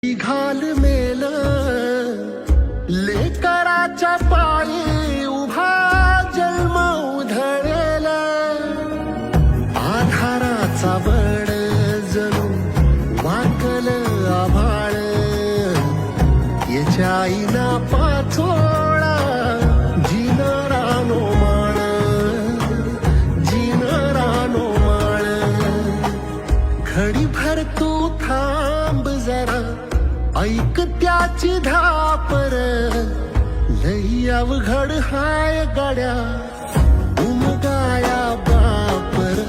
घाल मेल लेकराच्या पायी उभा जन्म उधळेला आधाराचा बळ जणू वाकल आभाळ याच्या आईना पाचोळा जिनरानो माळ जिनरानो माळ घडीभर तू थांब जरा ऐक त्याची धापर लई अवघड हाय गाड्या उमगाया बापर